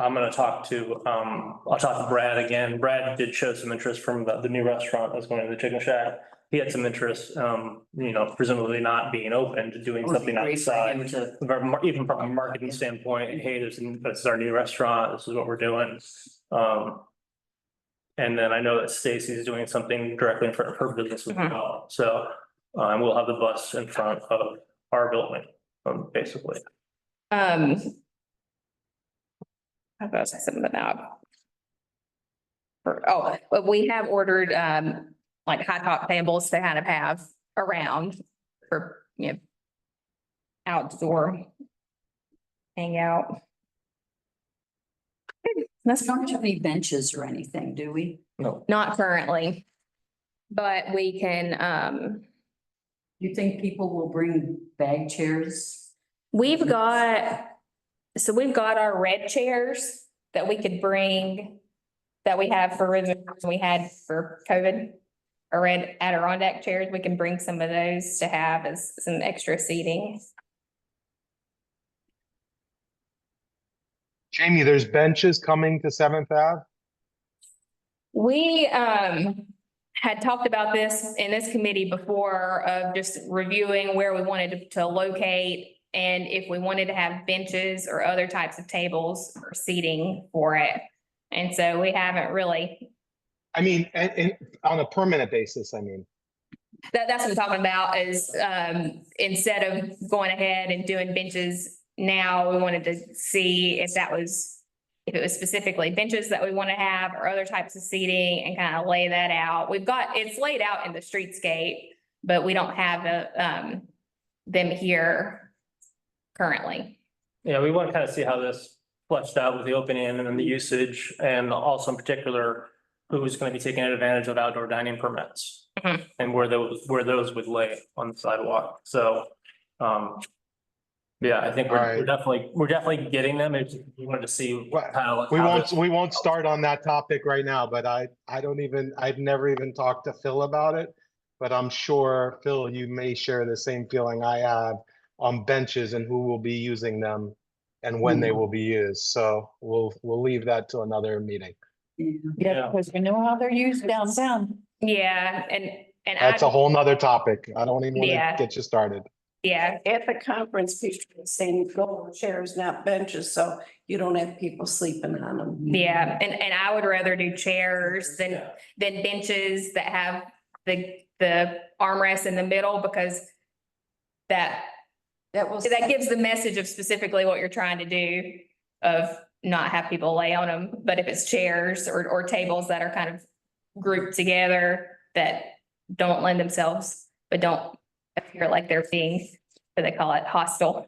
I'm gonna talk to, I'll talk to Brad again. Brad did show some interest from the new restaurant that's going to the Chicken Shack. He had some interest, presumably not being open to doing something outside. Even from a marketing standpoint, hey, this is our new restaurant, this is what we're doing. And then I know that Stacy's doing something directly in front of her business as well. So, we'll have the bus in front of our building, basically. I thought I said something about. But we have ordered like high top tables to kind of have around for, outdoor hangout. We don't have any benches or anything, do we? No, Not currently. But we can, You think people will bring bag chairs? we've got our red chairs that we could bring, that we have for reservations we had for COVID. Our red Adirondack chairs, we can bring some of those to have as some extra seating. Jamie, there's benches coming to Seventh Ave? We had talked about this in this committee before of just reviewing where we wanted to locate and if we wanted to have benches or other types of tables or seating for it. And so we haven't really, I mean, and on a permanent basis, I mean. that's what I'm talking about is instead of going ahead and doing benches now, we wanted to see if it was specifically benches that we want to have or other types of seating and kind of lay that out. It's laid out in the streetscape, but we don't have them here currently. yeah, we want to kind of see how this fleshed out with the opening and then the usage and also in particular, who's going to be taking advantage of outdoor dining permits. Mhm. And where those would lay on the sidewalk. So, yeah, I think Alright. we're definitely getting them. If you wanted to see Well, how. We won't start on that topic right now, but I've never even talked to Phil about it. But I'm sure, Phil, you may share the same feeling I have on benches and who will be using them and when they will be used. So we'll leave that to another meeting. Yeah, Yeah. because we know how they're used downtown. Yeah, and That's a whole nother topic. I don't even want Yeah. to get you started. yeah, At the conference, people were saying go chairs, not benches, so you don't have people sleeping on them. yeah, and I would rather do chairs than benches that have the armrest in the middle because that gives the message of specifically what you're trying to do of not have people lay on them. But if it's chairs or tables that are kind of grouped together that don't lend themselves, but don't appear like they're being, what they call it, hostile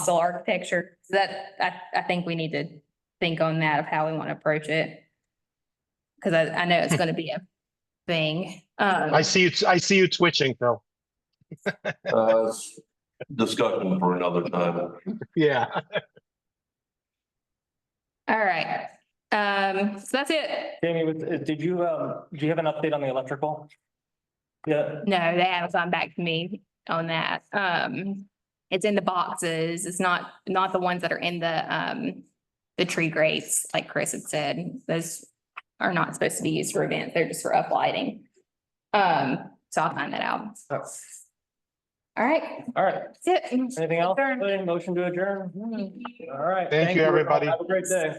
architecture. So that, I think we need to think on that of how we want to approach it. Cause I know it's gonna be a thing. I see you twitching, Phil. Discussion for another time. Yeah. All right. So that's it. Jamie, did you have an update on the electrical? Yeah, No, they haven't gone back to me on that. It's in the boxes. It's not the ones that are in the tree grates, like Chris had said. Those are not supposed to be used for events. They're just for uplighting. So I'll find that out. All right, all right. that's it. Anything else? Adjourn. Motion to adjourn? All right. Thank you, everybody. Have a great day.